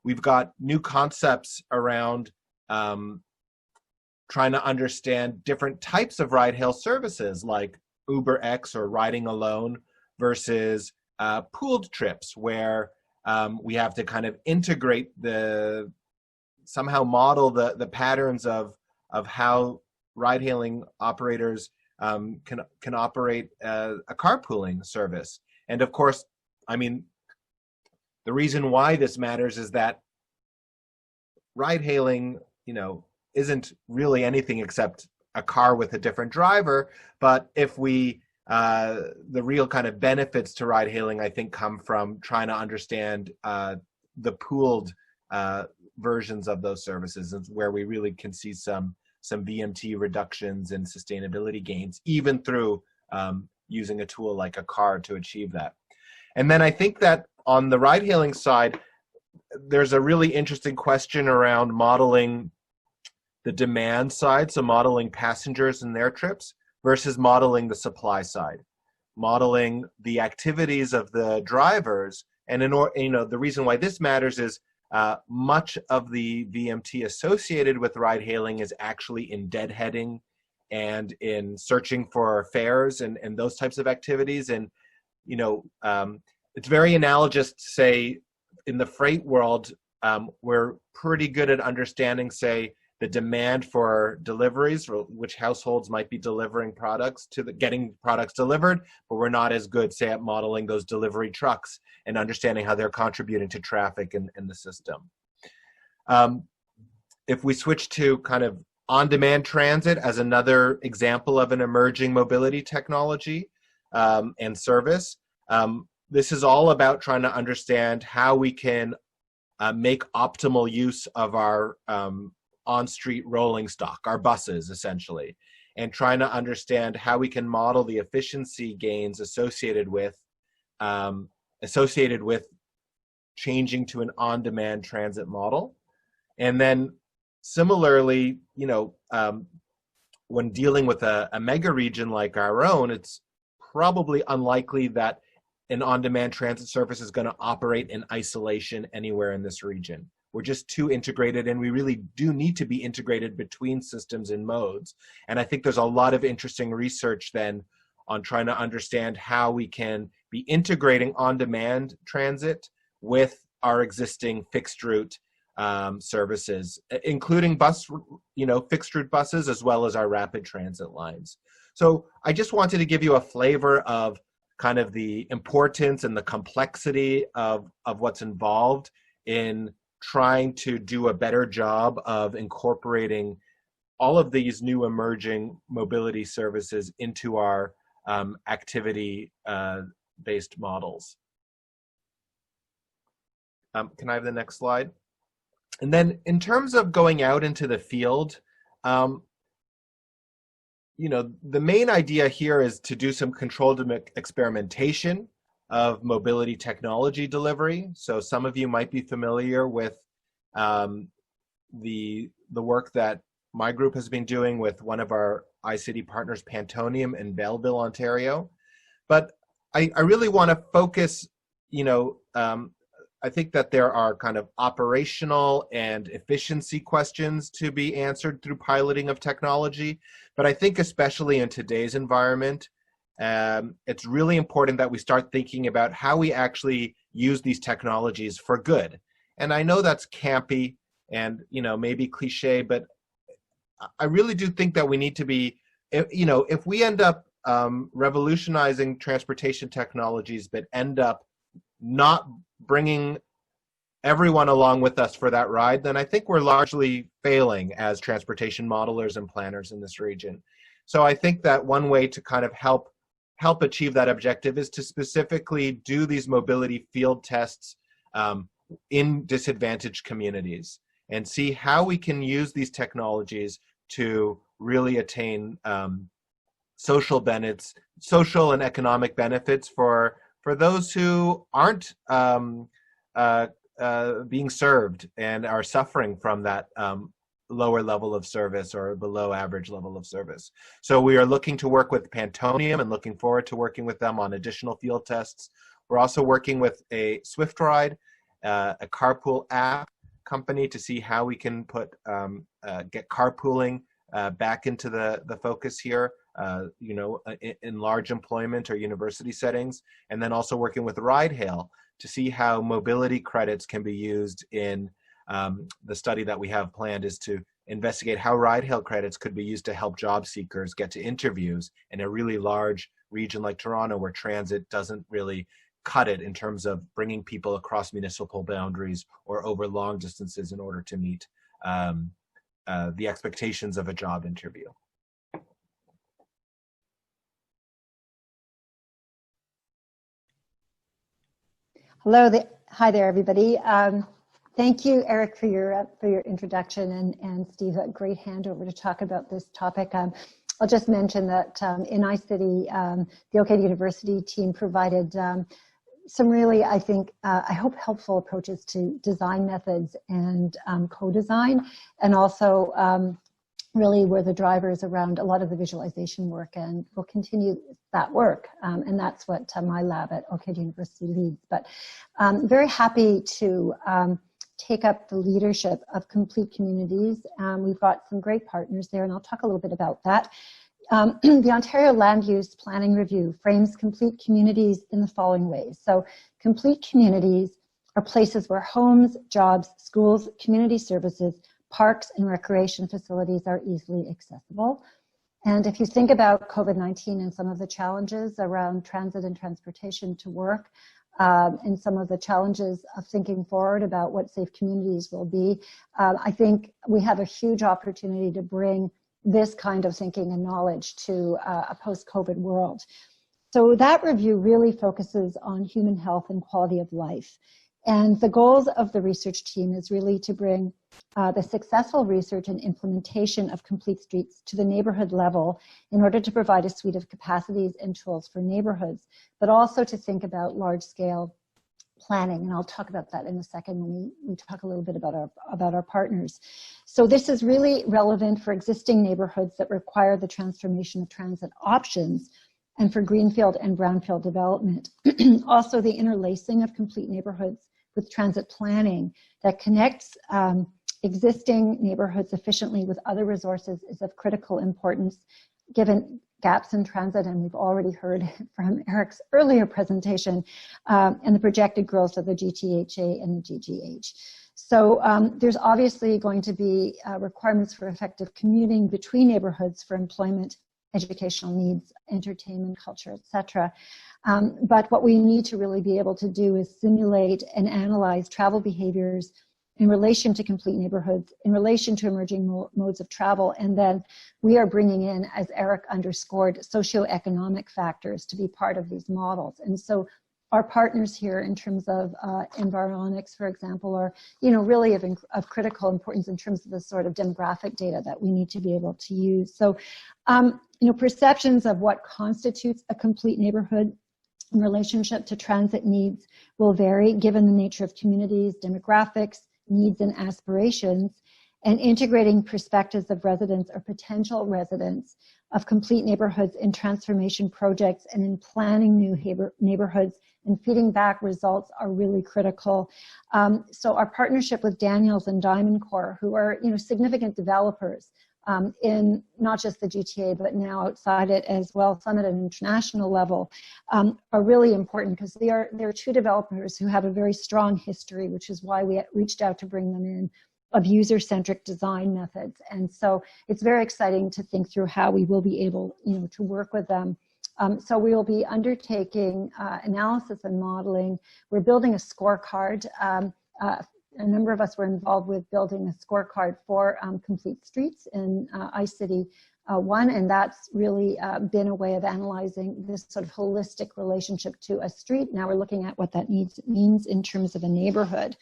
Speaker 3: We've got new concepts around trying to understand different types of ride hail services like UberX or riding alone versus pooled trips, where we have to kind of integrate somehow model the patterns of how ride-hailing operators can operate a carpooling service. And of course, the reason why this matters is that ride-hailing, isn't really anything except a car with a different driver. But if the real kind of benefits to ride-hailing, I think, come from trying to understand the pooled versions of those services, where we really can see some VMT reductions and sustainability gains, even through using a tool like a car to achieve that. And then I think that on the ride-hailing side, there's a really interesting question around modeling the demand side, so modeling passengers and their trips, versus modeling the supply side, modeling the activities of the drivers. And the reason why this matters is much of the VMT associated with ride-hailing is actually in deadheading and in searching for fares and those types of activities. And it's very analogous to, say, in the freight world, we're pretty good at understanding, say, the demand for deliveries, or which households might be delivering products getting products delivered, but we're not as good, say, at modeling those delivery trucks and understanding how they're contributing to traffic in the system. If we switch to kind of on-demand transit as another example of an emerging mobility technology and service, this is all about trying to understand how we can make optimal use of our on-street rolling stock, our buses essentially, and trying to understand how we can model the efficiency gains associated with changing to an on-demand transit model. And then similarly, when dealing with a mega region like our own, it's probably unlikely that an on-demand transit service is going to operate in isolation anywhere in this region. We're just too integrated, and we really do need to be integrated between systems and modes. And I think there's a lot of interesting research then on trying to understand how we can be integrating on-demand transit with our existing fixed route services, including fixed route buses, as well as our rapid transit lines. So I just wanted to give you a flavor of kind of the importance and the complexity of what's involved in trying to do a better job of incorporating all of these new emerging mobility services into our activity-based models. Can I have the next slide? And then in terms of going out into the field, the main idea here is to do some controlled experimentation of mobility technology delivery. So some of you might be familiar with the work that my group has been doing with one of our iCity partners, Pantonium, in Belleville, Ontario. But I really want to focus, I think that there are kind of operational and efficiency questions to be answered through piloting of technology. But I think especially in today's environment, it's really important that we start thinking about how we actually use these technologies for good. And I know that's campy and, maybe cliche, but I really do think that we need to be, if we end up revolutionizing transportation technologies, but end up not bringing everyone along with us for that ride, then I think we're largely failing as transportation modelers and planners in this region. So I think that one way to kind of help achieve that objective is to specifically do these mobility field tests in disadvantaged communities and see how we can use these technologies to really attain social and economic benefits for those who aren't being served and are suffering from that lower level of service or below average level of service. So we are looking to work with Pantonium and looking forward to working with them on additional field tests. We're also working with a Swift Ride, a carpool app company, to see how we can get carpooling back into the focus here. In large employment or university settings, and then also working with ride hail to see how mobility credits can be used in the study that we have planned is to investigate how ride hail credits could be used to help job seekers get to interviews in a really large region like Toronto, where transit doesn't really cut it in terms of bringing people across municipal boundaries or over long distances in order to meet the expectations of a job interview.
Speaker 4: Hello, hi there, everybody. Thank you, Eric, for your introduction, and Steve, a great handover to talk about this topic. I'll just mention that in iCity, the OCAD University team provided some really, I think, I hope helpful approaches to design methods and co-design, and also really were the drivers around a lot of the visualization work, and we'll continue that work. And that's what my lab at OCAD University leads. But very happy to take up the leadership of Complete Communities. We've got some great partners there, and I'll talk a little bit about that. The Ontario Land Use Planning Review frames complete communities in the following ways. So complete communities are places where homes, jobs, schools, community services, parks, and recreation facilities are easily accessible. And if you think about COVID-19 and some of the challenges around transit and transportation to work, and some of the challenges of thinking forward about what safe communities will be, I think we have a huge opportunity to bring this kind of thinking and knowledge to a post-COVID world. So that review really focuses on human health and quality of life. And the goals of the research team is really to bring the successful research and implementation of complete streets to the neighborhood level in order to provide a suite of capacities and tools for neighborhoods, but also to think about large-scale planning. And I'll talk about that in a second when we talk a little bit about our partners. So this is really relevant for existing neighborhoods that require the transformation of transit options and for greenfield and brownfield development. Also, the interlacing of complete neighborhoods with transit planning that connects existing neighborhoods efficiently with other resources is of critical importance given gaps in transit, and we've already heard from Eric's earlier presentation, and the projected growth of the GTHA and the GGH. So there's obviously going to be requirements for effective commuting between neighborhoods for employment, educational needs, entertainment, culture, etc. But what we need to really be able to do is simulate and analyze travel behaviors in relation to complete neighborhoods, in relation to emerging modes of travel, and then we are bringing in, as Eric underscored, socio-economic factors to be part of these models. And so our partners here in terms of Informatics, for example, are really of critical importance in terms of the sort of demographic data that we need to be able to use. So perceptions of what constitutes a complete neighborhood in relationship to transit needs will vary given the nature of communities, demographics, needs and aspirations, and integrating perspectives of residents or potential residents of complete neighborhoods in transformation projects and in planning new neighborhoods and feeding back results are really critical. So our partnership with Daniels and Diamond Corps, who are significant developers in not just the GTA, but now outside it as well, some at an international level, are really important because they're two developers who have a very strong history, which is why we reached out to bring them in, of user-centric design methods. And so it's very exciting to think through how we will be able to work with them. So we will be undertaking analysis and modeling. We're building a scorecard. A number of us were involved with building a scorecard for complete streets in iCity 1, and that's really been a way of analyzing this sort of holistic relationship to a street. Now we're looking at what that means in terms of a neighborhood.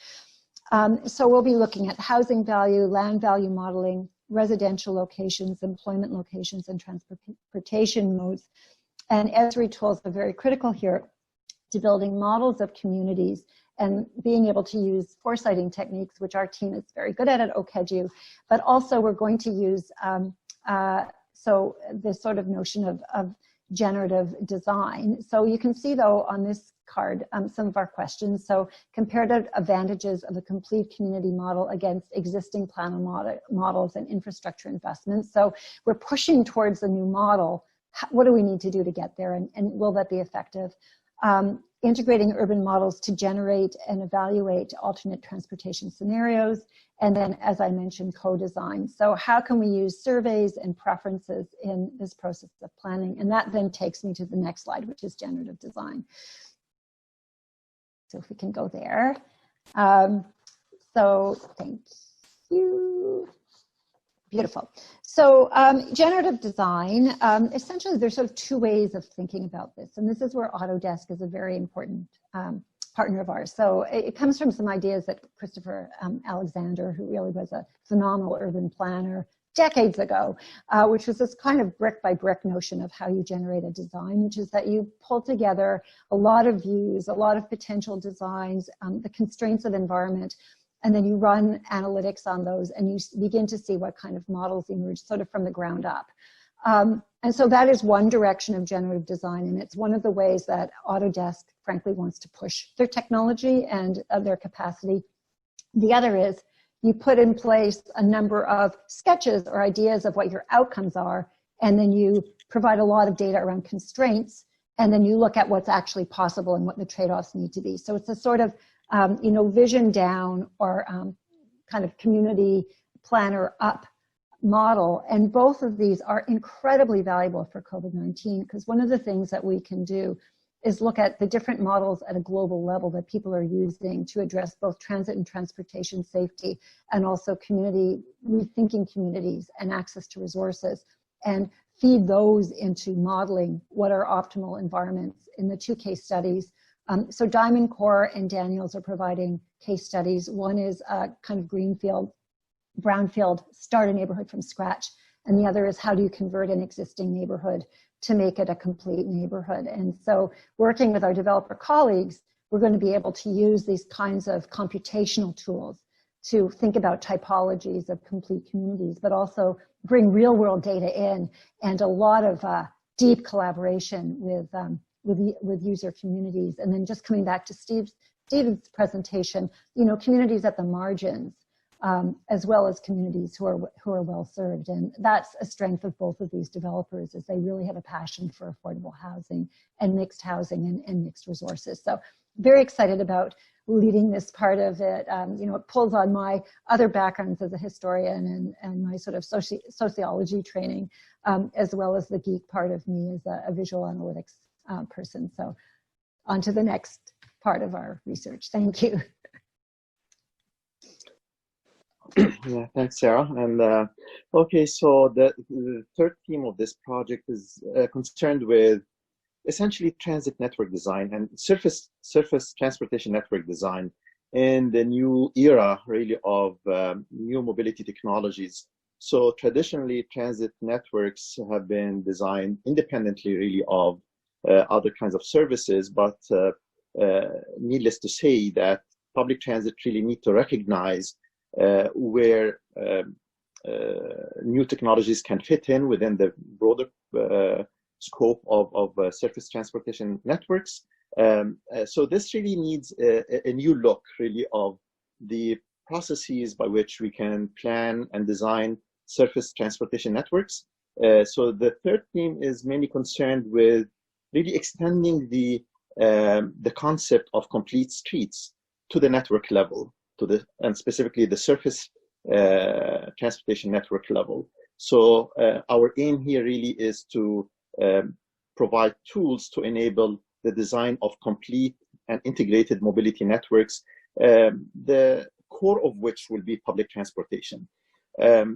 Speaker 4: So we'll be looking at housing value, land value modeling, residential locations, employment locations, and transportation modes. And Esri tools are very critical here to building models of communities and being able to use foresighting techniques, which our team is very good at OKEDU, but also we're going to use this sort of notion of generative design. So you can see, though, on this card some of our questions. So comparative advantages of a complete community model against existing plan models and infrastructure investments. So we're pushing towards a new model. What do we need to do to get there, and will that be effective? Integrating urban models to generate and evaluate alternate transportation scenarios, and then, as I mentioned, co-design. So how can we use surveys and preferences in this process of planning? And that then takes me to the next slide, which is generative design. So if we can go there. So thank you. Beautiful. So generative design, essentially there's sort of two ways of thinking about this. And this is where Autodesk is a very important partner of ours. So it comes from some ideas that Christopher Alexander, who really was a phenomenal urban planner decades ago, which was this kind of brick by brick notion of how you generate a design, which is that you pull together a lot of views, a lot of potential designs, the constraints of environment, and then you run analytics on those and you begin to see what kind of models emerge sort of from the ground up. And so that is one direction of generative design, and it's one of the ways that Autodesk, frankly, wants to push their technology and their capacity. The other is you put in place a number of sketches or ideas of what your outcomes are, and then you provide a lot of data around constraints, and then you look at what's actually possible and what the trade-offs need to be. So it's a sort of vision down or kind of community planner up model. And both of these are incredibly valuable for COVID-19, because one of the things that we can do is look at the different models at a global level that people are using to address both transit and transportation safety, and also rethinking communities and access to resources, and feed those into modeling what are optimal environments. In the two case studies, So Diamond Core and Daniels are providing case studies. One is a kind of greenfield, brownfield, start a neighborhood from scratch. And the other is how do you convert an existing neighborhood to make it a complete neighborhood. And so working with our developer colleagues, we're going to be able to use these kinds of computational tools to think about typologies of complete communities, but also bring real world data in and a lot of deep collaboration with user communities. And then just coming back to Steven's presentation, you know, communities at the margins, as well as communities who are well served. And that's a strength of both of these developers, is they really have a passion for affordable housing and mixed housing and mixed resources. So very excited about leading this part of it. You know, it pulls on my other backgrounds as a historian and my sort of sociology training, as well as the geek part of me as a visual analytics person. So on to the next part of our research. Thank you.
Speaker 5: Yeah, thanks, Sarah. And okay, so the third theme of this project is concerned with essentially transit network design and surface transportation network design in the new era, really, of new mobility technologies. So traditionally, transit networks have been designed independently, really, of other kinds of services, but needless to say that public transit really need to recognize where new technologies can fit in within the broader scope of surface transportation networks. So this really needs a new look, really, of the processes by which we can plan and design surface transportation networks. So the third theme is mainly concerned with really extending the concept of complete streets to the network level, and specifically the surface transportation network level. So our aim here really is to provide tools to enable the design of complete and integrated mobility networks, the core of which will be public transportation.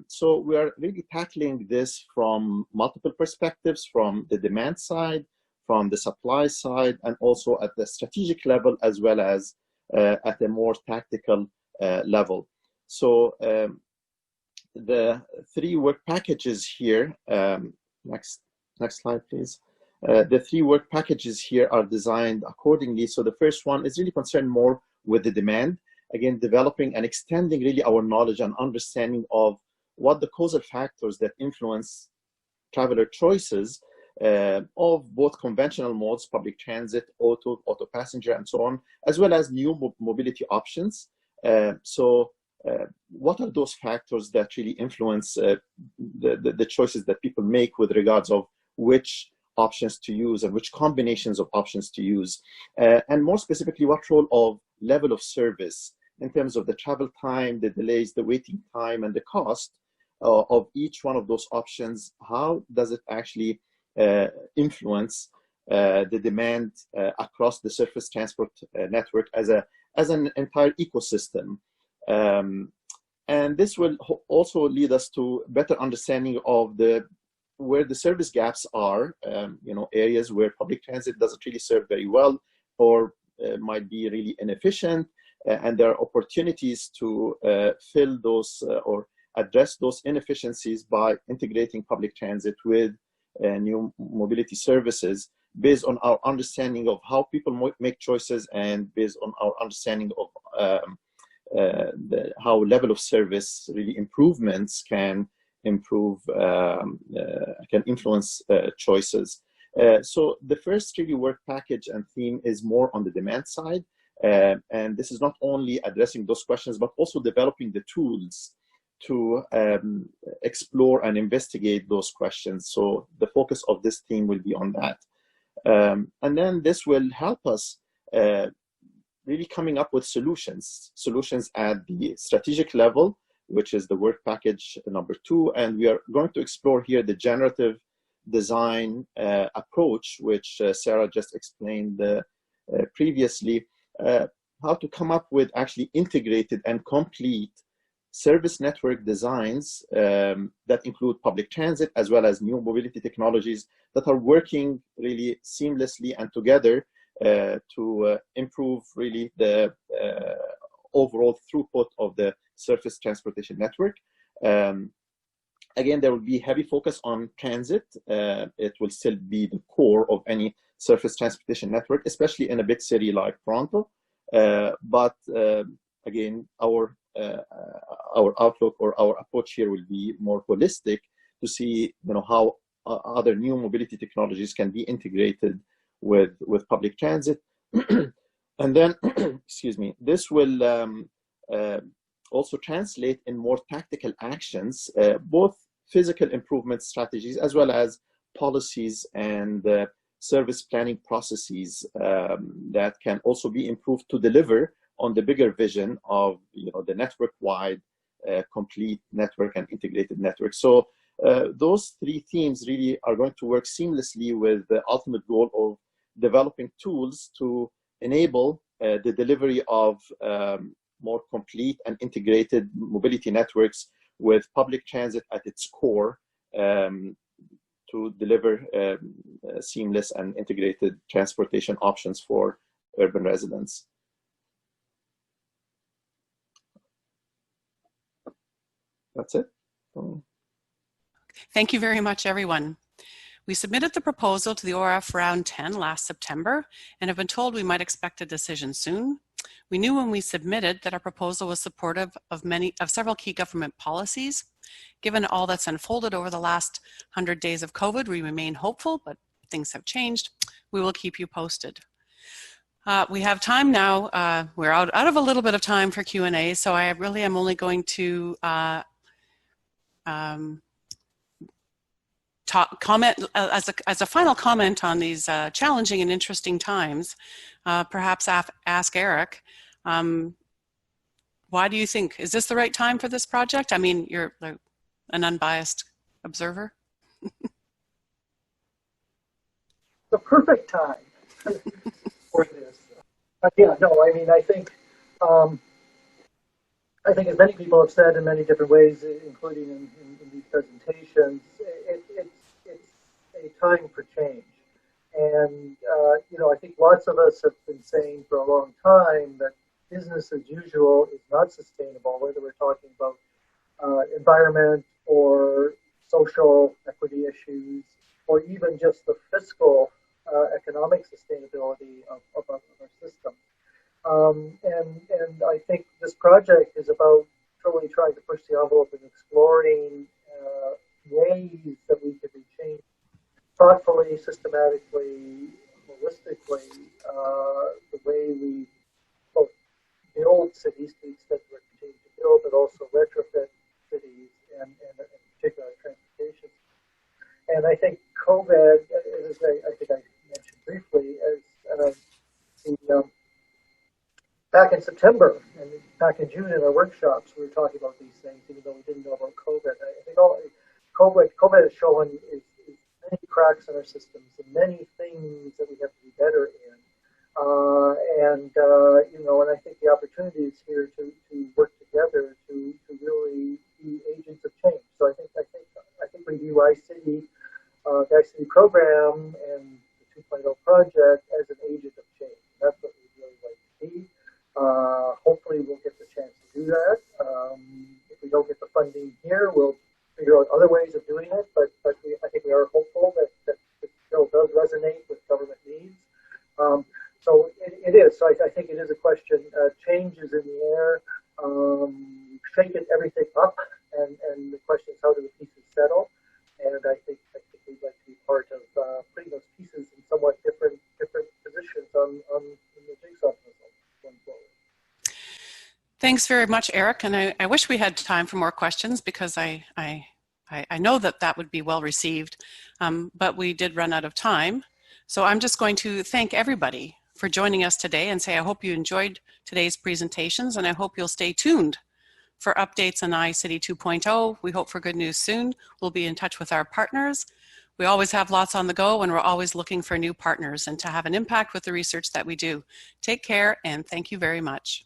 Speaker 5: So we are really tackling this from multiple perspectives, from the demand side, from the supply side, and also at the strategic level, as well as at a more tactical level. So the three work packages here, next slide, please. The three work packages here are designed accordingly. So the first one is really concerned more with the demand, again, developing and extending really our knowledge and understanding of what the causal factors that influence traveler choices of both conventional modes, public transit, auto passenger, and so on, as well as new mobility options. So what are those factors that really influence the choices that people make with regards of which options to use and which combinations of options to use? And more specifically, what role of level of service in terms of the travel time, the delays, the waiting time, and the cost of each one of those options? How does it actually influence the demand across the surface transport network as an entire ecosystem? And this will also lead us to better understanding of where the service gaps are, you know, areas where public transit doesn't really serve very well, or might be really inefficient, and there are opportunities to fill those or address those inefficiencies by integrating public transit with new mobility services, based on our understanding of how people make choices, and based on our understanding of how level of service really improvements can influence choices. So the first really work package and theme is more on the demand side, and this is not only addressing those questions, but also developing the tools to explore and investigate those questions. So the focus of this theme will be on that. And then this will help us really coming up with solutions at the strategic level, which is the work package number 2. And we are going to explore here the generative design approach, which Sara just explained previously, how to come up with actually integrated and complete service network designs that include public transit as well as new mobility technologies that are working really seamlessly and together to improve really the overall throughput of the surface transportation network. Again, there will be heavy focus on transit. It will still be the core of any surface transportation network, especially in a big city like Toronto. But again, our outlook or our approach here will be more holistic to see, how other new mobility technologies can be integrated with public transit. And then, excuse me, this will also translate in more tactical actions, both physical improvement strategies as well as policies and service planning processes that can also be improved to deliver on the bigger vision of the network-wide, complete network and integrated network. So those three themes really are going to work seamlessly with the ultimate goal of developing tools to enable the delivery of more complete and integrated mobility networks with public transit at its core to deliver seamless and integrated transportation options for urban residents. That's it.
Speaker 1: Thank you very much, everyone. We submitted the proposal to the ORF Round 10 last September and have been told we might expect a decision soon. We knew when we submitted that our proposal was supportive of several key government policies. Given all that's unfolded over the last 100 days of COVID, we remain hopeful, but things have changed. We will keep you posted. We have time now. We're out of a little bit of time for Q&A, so I really am only going to comment as a final comment on these challenging and interesting times. Perhaps ask Eric, why do you think, is this the right time for this project? I mean, you're an unbiased observer.
Speaker 2: The perfect time for this. Yeah, no, I mean, I think as many people have said in many different ways, including in these presentations, it's a time for change. And, I think lots of us have been saying for a long time that business as usual is not sustainable, whether we're talking about environment or social equity issues, or even just the fiscal economic sustainability of our system. And I think this project is about truly trying to push the envelope and exploring ways that we could be changed thoughtfully, systematically, holistically, the way we both build cities to the extent we're continuing to build, but also retrofit cities and in particular transportation. And I think COVID, as I think I mentioned briefly, as back in September and back in June in our workshops, we were talking about these things, even though we didn't know about COVID. I think COVID has shown is many cracks in our systems and many things that we have to be better in. And I think the opportunity is here to work together to really be agents of change. So I think we view iCity, the iCity program and the 2.0 project as an agent of change. That's what we'd really like to see. Hopefully we'll get the chance to do that. If we don't get the funding here, we'll figure out other ways of doing it, but I think we are hopeful that the bill does resonate with government needs. So it is. So I think it is a question. Change is in the air. We've shaken everything up, and the question is how do the pieces settle? And I think we'd like to be part of putting those pieces in somewhat different positions on the jigsaw puzzle going forward.
Speaker 1: Thanks very much, Eric. And I wish we had time for more questions because I know that would be well received, but we did run out of time. So I'm just going to thank everybody for joining us today and say I hope you enjoyed today's presentations, and I hope you'll stay tuned for updates on iCity 2.0. We hope for good news soon. We'll be in touch with our partners. We always have lots on the go, and we're always looking for new partners and to have an impact with the research that we do. Take care, and thank you very much.